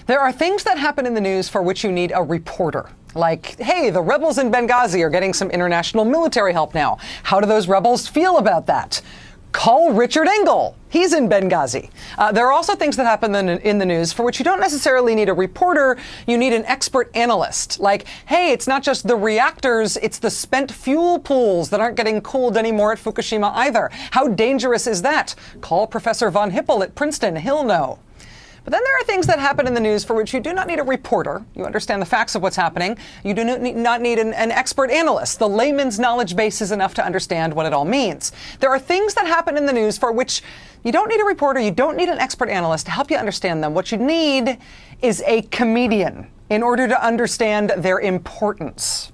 There are things that happen in the news for which you need a reporter. Like, hey, the rebels in Benghazi are getting some international military help now. How do those rebels feel about that? Call Richard Engel. He's in Benghazi. There are also things that happen in the news for which you don't necessarily need a reporter. You need an expert analyst. Like, hey, it's not just the reactors, it's the spent fuel pools that aren't getting cooled anymore at Fukushima either. How dangerous is that? Call Professor Von Hippel at Princeton. He'll know. But then there are things that happen in the news for which you do not need a reporter. You understand the facts of what's happening. You do not need an expert analyst. The layman's knowledge base is enough to understand what it all means. There are things that happen in the news for which you don't need a reporter. You don't need an expert analyst to help you understand them. What you need is a comedian in order to understand their importance.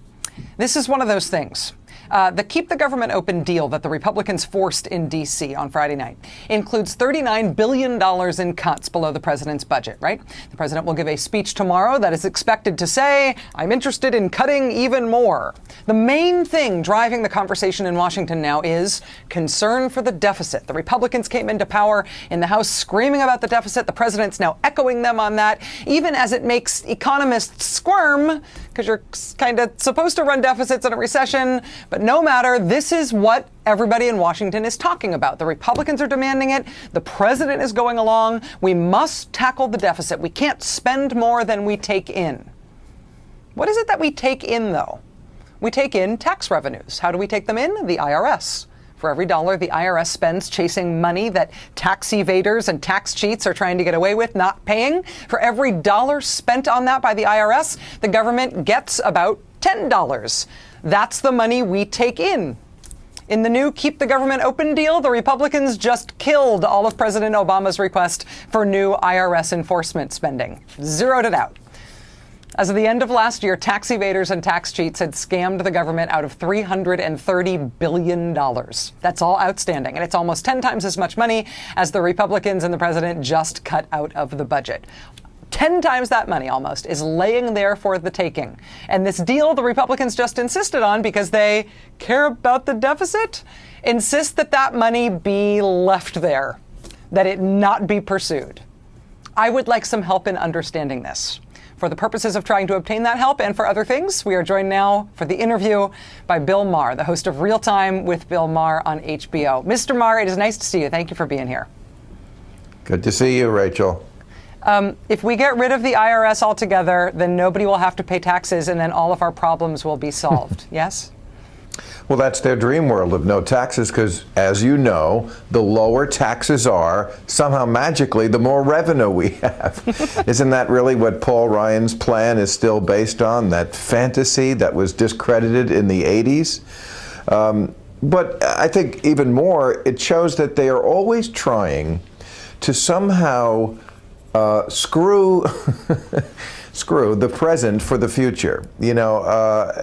This is one of those things. The Keep the Government Open deal that the Republicans forced in D.C. on Friday night includes $39 billion in cuts below the president's budget, right? The president will give a speech tomorrow that is expected to say, I'm interested in cutting even more. The main thing driving the conversation in Washington now is concern for the deficit. The Republicans came into power in the House screaming about the deficit. The president's now echoing them on that, even as it makes economists squirm, because you're kind of supposed to run deficits in a recession. But no matter, this is what everybody in Washington is talking about. The Republicans are demanding it. The president is going along. We must tackle the deficit. We can't spend more than we take in. What is it that we take in, though? We take in tax revenues. How do we take them in? The IRS. For every dollar the IRS spends chasing money that tax evaders and tax cheats are trying to get away with not paying, for every dollar spent on that by the IRS, the government gets about $10. That's the money we take in. In the new Keep the Government Open deal, the Republicans just killed all of President Obama's request for new IRS enforcement spending. Zeroed it out. As of the end of last year, tax evaders and tax cheats had scammed the government out of $330 billion. That's all outstanding, and it's almost 10 times as much money as the Republicans and the president just cut out of the budget. 10 times that money almost is laying there for the taking. And this deal the Republicans just insisted on because they care about the deficit, insist that that money be left there, that it not be pursued. I would like some help in understanding this. For the purposes of trying to obtain that help and for other things, we are joined now for the interview by Bill Maher, the host of Real Time with Bill Maher on HBO. Mr. Maher, it is nice to see you. Thank you for being here. Good to see you, Rachel. If we get rid of the IRS altogether, then nobody will have to pay taxes and then all of our problems will be solved. Yes? Well, that's their dream world of no taxes because, as you know, the lower taxes are, somehow magically, the more revenue we have. Isn't that really what Paul Ryan's plan is still based on, that fantasy that was discredited in the 80s? But I think even more, it shows that they are always trying to somehow screw the present for the future. You know,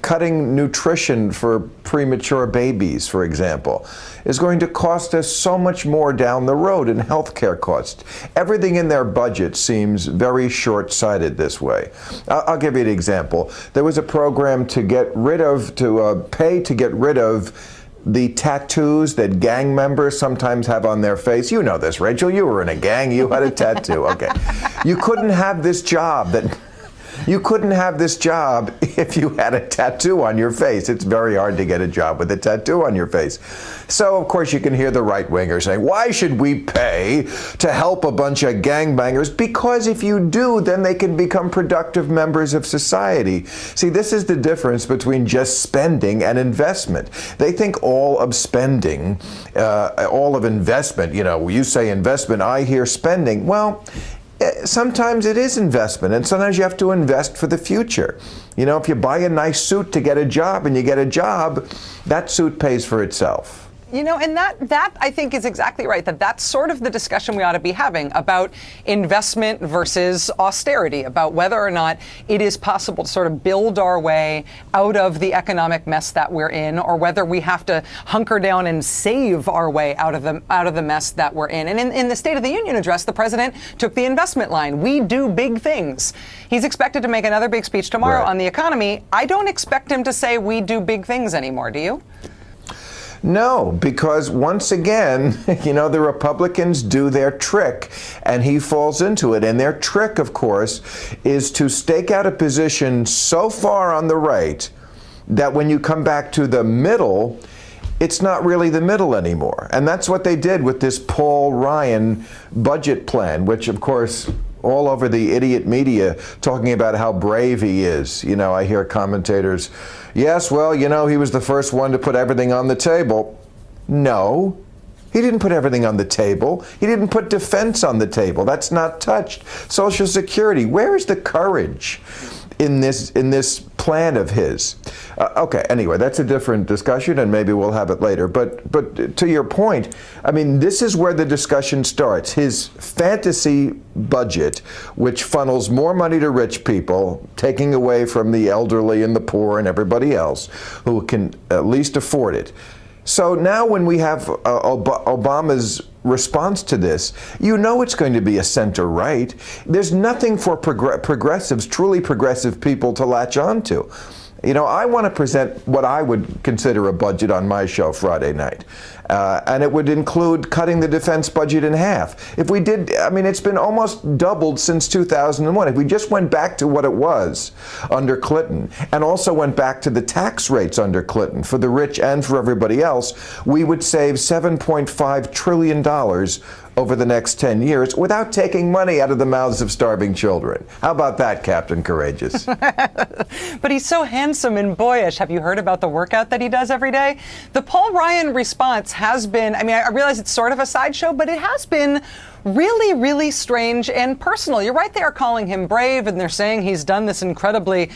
cutting nutrition for premature babies, for example, is going to cost us so much more down the road in healthcare costs. Everything in their budget seems very short-sighted this way. I'll give you an example. There was a program to pay to get rid of the tattoos that gang members sometimes have on their face. You know this, Rachel. You were in a gang. You had a tattoo. Okay. You couldn't have this job if you had a tattoo on your face. It's very hard to get a job with a tattoo on your face. So, of course, you can hear the right-wingers saying, why should we pay to help a bunch of gangbangers? Because if you do, then they can become productive members of society. See, this is the difference between just spending and investment. They think all of spending, all of investment, you know, you say investment, I hear spending. Well, sometimes it is investment, and sometimes you have to invest for the future. You know, if you buy a nice suit to get a job and you get a job, that suit pays for itself. You know, and that I think is exactly right, that's sort of the discussion we ought to be having about investment versus austerity, about whether or not it is possible to sort of build our way out of the economic mess that we're in, or whether we have to hunker down and save our way out of the mess that we're in. And in the State of the Union address, the president took the investment line. We do big things. He's expected to make another big speech tomorrow on the economy. I don't expect him to say we do big things anymore, do you? No, because once again, the Republicans do their trick, and he falls into it. And their trick, of course, is to stake out a position so far on the right that when you come back to the middle, it's not really the middle anymore. And that's what they did with this Paul Ryan budget plan, which, of course, all over the idiot media talking about how brave he is. I hear commentators, yes, well, he was the first one to put everything on the table. No, he didn't put everything on the table. He didn't put defense on the table. That's not touched. Social Security, where is the courage in this plan of his? Okay, anyway, that's a different discussion, and maybe we'll have it later. But to your point, this is where the discussion starts. His fantasy budget, which funnels more money to rich people, taking away from the elderly and the poor and everybody else who can at least afford it. So now when we have Obama's response to this, it's going to be a center-right. There's nothing for progressives, truly progressive people to latch on to. I want to present what I would consider a budget on my show Friday night. And it would include cutting the defense budget in half. If we did, it's been almost doubled since 2001. If we just went back to what it was under Clinton, and also went back to the tax rates under Clinton for the rich and for everybody else, we would save $7.5 trillion over the next 10 years without taking money out of the mouths of starving children. How about that, Captain Courageous? But he's so handsome and boyish. Have you heard about the workout that he does every day? The Paul Ryan response has been, I realize it's sort of a sideshow, but it has been really, really strange and personal. You're right, they are calling him brave, and they're saying he's done this incredibly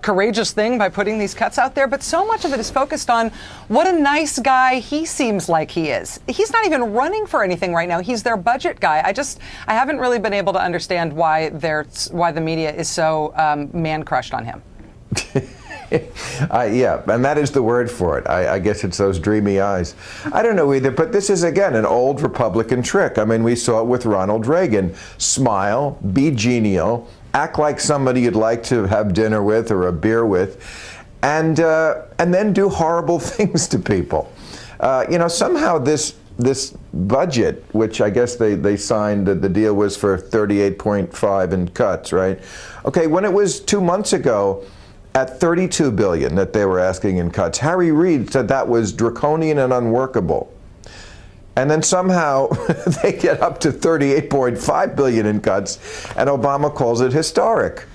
courageous thing by putting these cuts out there, but so much of it is focused on what a nice guy he seems like he is. He's not even running for anything right now. He's their budget guy. I haven't really been able to understand why the media is so man-crushed on him. Yeah, and that is the word for it. I guess it's those dreamy eyes. I don't know either, but this is, again, an old Republican trick. We saw it with Ronald Reagan. Smile, be genial, act like somebody you'd like to have dinner with or a beer with, and then do horrible things to people. Somehow this budget, which I guess they signed, the deal was for 38.5 in cuts, right? Okay, when it was 2 months ago, at $32 billion that they were asking in cuts, Harry Reid said that was draconian and unworkable. And then somehow they get up to $38.5 billion in cuts, and Obama calls it historic.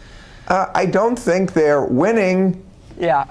I don't think they're winning. Yeah.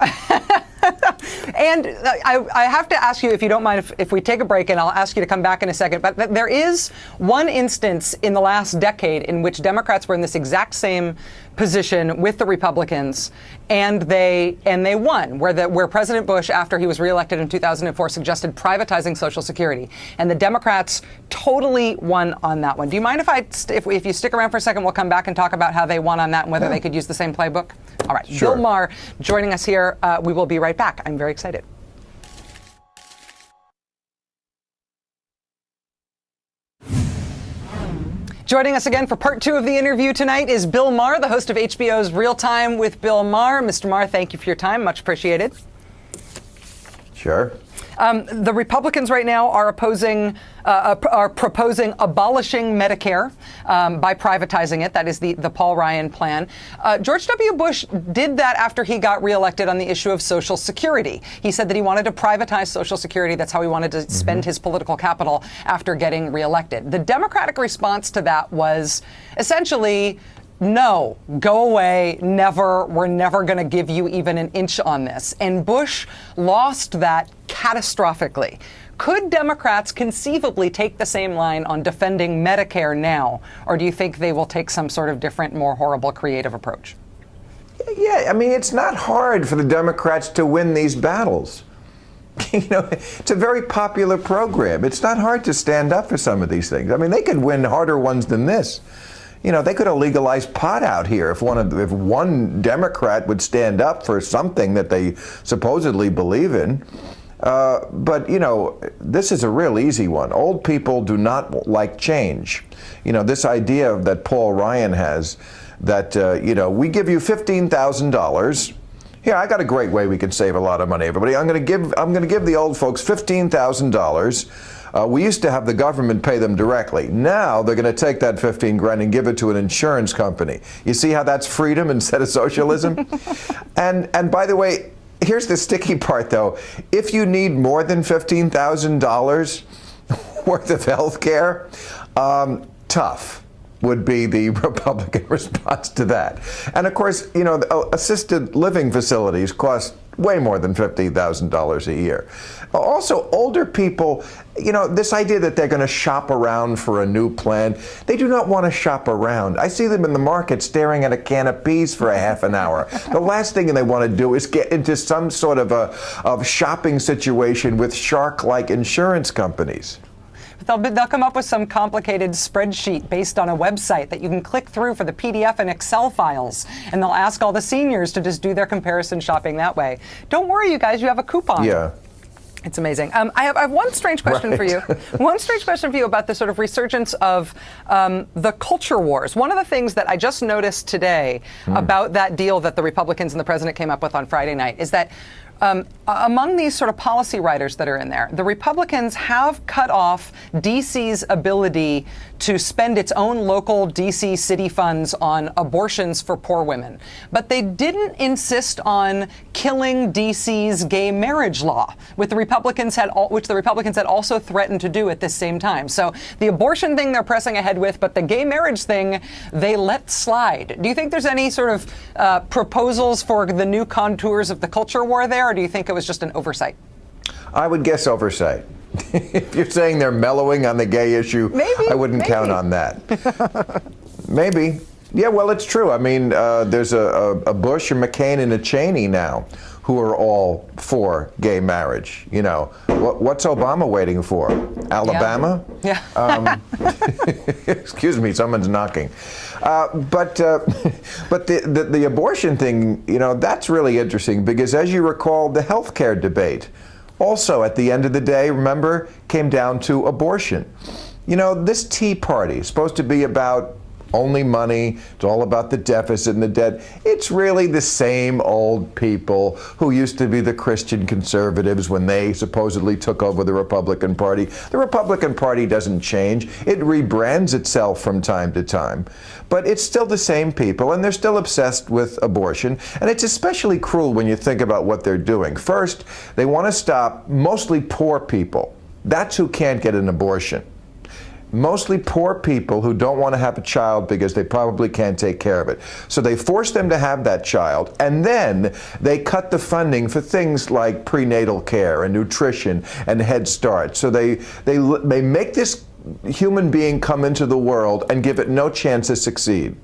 And I have to ask you, if you don't mind, if we take a break, and I'll ask you to come back in a second, but there is one instance in the last decade in which Democrats were in this exact same position with the Republicans, and they won, where President Bush, after he was reelected in 2004, suggested privatizing Social Security, and the Democrats totally won on that one. Do you mind if you stick around for a second? We'll come back and talk about how they won on that and whether they could use the same playbook. All right, sure. Bill Maher joining us here. We will be right back. I'm very excited. Joining us again for part 2 of the interview tonight is Bill Maher, the host of HBO's Real Time with Bill Maher. Mr. Maher, thank you for your time. Much appreciated. Sure. The Republicans right now are proposing abolishing Medicare by privatizing it. That is the Paul Ryan plan. George W. Bush did that after he got reelected on the issue of Social Security. He said that he wanted to privatize Social Security. That's how he wanted to spend his political capital after getting reelected. The Democratic response to that was essentially, no, go away, never, we're never going to give you even an inch on this. And Bush lost that catastrophically. Could Democrats conceivably take the same line on defending Medicare now, or do you think they will take some sort of different, more horrible, creative approach? Yeah, it's not hard for the Democrats to win these battles. It's a very popular program. It's not hard to stand up for some of these things. They could win harder ones than this. They could have legalized pot out here if one Democrat would stand up for something that they supposedly believe in. But this is a real easy one. Old people do not like change. This idea that Paul Ryan has that, we give you $15,000, Here, I got a great way we can save a lot of money, everybody. I'm going to give the old folks $15,000. We used to have the government pay them directly. Now they're going to take that 15 grand and give it to an insurance company. You see how that's freedom instead of socialism? and by the way, here's the sticky part, though. If you need more than $15,000 worth of health care, tough would be the Republican response to that. And of course, you know, assisted living facilities cost way more than $15,000 a year. Also, older people, you know, this idea that they're going to shop around for a new plan, they do not want to shop around. I see them in the market staring at a can of peas for a half an hour. The last thing they want to do is get into some sort of a shopping situation with shark-like insurance companies. They'll come up with some complicated spreadsheet based on a website that you can click through for the PDF and Excel files, and they'll ask all the seniors to just do their comparison shopping that way. Don't worry, you guys, you have a coupon. Yeah. It's amazing. I have one strange question for you. One strange question for you about the sort of resurgence of the culture wars. One of the things that I just noticed today about that deal that the Republicans and the president came up with on Friday night is that among these sort of policy writers that are in there, the Republicans have cut off D.C.'s ability to spend its own local D.C. city funds on abortions for poor women. But they didn't insist on killing D.C.'s gay marriage law, which the Republicans had also threatened to do at this same time. So the abortion thing they're pressing ahead with, but the gay marriage thing they let slide. Do you think there's any sort of proposals for the new contours of the culture war there, or do you think it was just an oversight? I would guess oversight. If you're saying they're mellowing on the gay issue, I wouldn't count on that. Maybe. Yeah, well, it's true. I mean, there's a Bush, a McCain, and a Cheney now who are all for gay marriage. You know, what's Obama waiting for? Alabama? Yeah. Excuse me, someone's knocking. But the abortion thing, you know, that's really interesting because, as you recall, the health care debate also, at the end of the day, remember, came down to abortion. You know, this Tea Party is supposed to be about only money. It's all about the deficit and the debt. It's really the same old people who used to be the Christian conservatives when they supposedly took over the Republican Party. The Republican Party doesn't change. It rebrands itself from time to time. But it's still the same people, and they're still obsessed with abortion. And it's especially cruel when you think about what they're doing. First, they want to stop mostly poor people. That's who can't get an abortion. Mostly poor people who don't want to have a child because they probably can't take care of it. So they force them to have that child, and then they cut the funding for things like prenatal care and nutrition and Head Start. So they make this human being come into the world and give it no chance to succeed.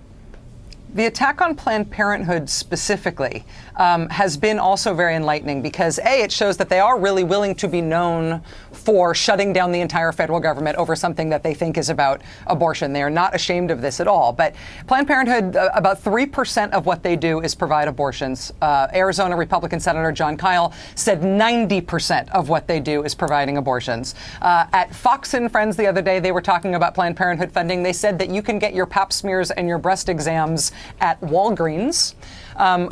The attack on Planned Parenthood specifically has been also very enlightening because, A, it shows that they are really willing to be known for shutting down the entire federal government over something that they think is about abortion. They are not ashamed of this at all. But Planned Parenthood, about 3% of what they do is provide abortions. Arizona Republican Senator John Kyle said 90% of what they do is providing abortions. At Fox and Friends the other day, they were talking about Planned Parenthood funding. They said that you can get your pap smears and your breast exams at Walgreens.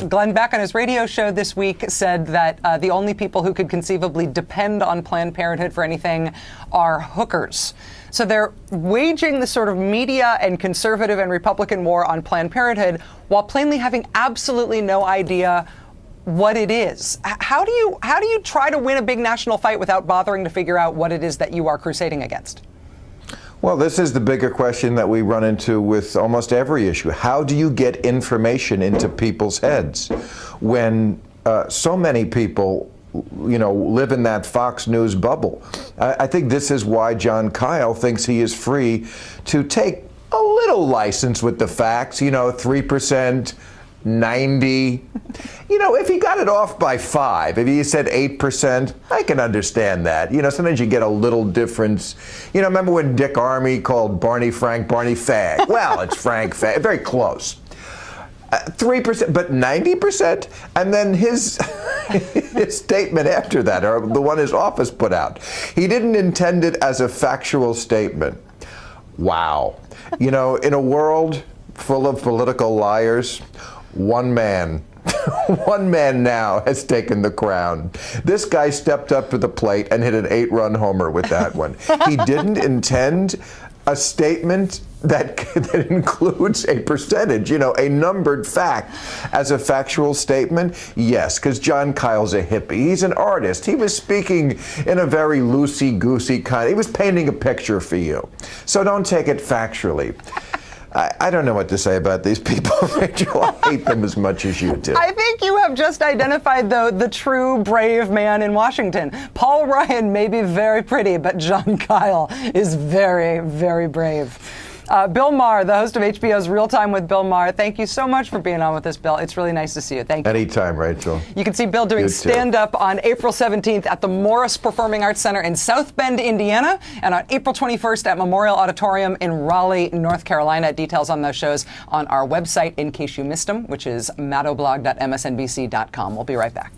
Glenn Beck on his radio show this week said that the only people who could conceivably depend on Planned Parenthood for anything are hookers. So they're waging the sort of media and conservative and Republican war on Planned Parenthood while plainly having absolutely no idea what it is. How do you try to win a big national fight without bothering to figure out what it is that you are crusading against? Well, this is the bigger question that we run into with almost every issue. How do you get information into people's heads when so many people, you know, live in that Fox News bubble? I think this is why John Kyle thinks he is free to take a little license with the facts, you know, 3%, 90. You know, if he got it off by 5, if he said 8%, I can understand that. You know, sometimes you get a little difference. You know, remember when Dick Armey called Barney Frank Barney Fag? Well, it's Frank Fag. Very close. 3%, but 90%? And then his statement after that, or the one his office put out, he didn't intend it as a factual statement. Wow. You know, in a world full of political liars, one man One man now has taken the crown. This guy stepped up to the plate and hit an 8-run homer with that one. He didn't intend a statement that includes a percentage, a numbered fact as a factual statement. Yes, because John Kyle's a hippie. He's an artist. He was speaking in a very loosey-goosey he was painting a picture for you. So don't take it factually. I don't know what to say about these people, Rachel. I hate them as much as you do. I think you have just identified, though, the true brave man in Washington. Paul Ryan may be very pretty, but John Kyle is very, very brave. Bill Maher, the host of HBO's Real Time with Bill Maher, thank you so much for being on with us, Bill. It's really nice to see you. Thank you. Anytime, Rachel. You can see Bill doing stand-up on April 17th at the Morris Performing Arts Center in South Bend, Indiana, and on April 21st at Memorial Auditorium in Raleigh, North Carolina. Details on those shows on our website in case you missed them, which is maddowblog.msnbc.com. We'll be right back.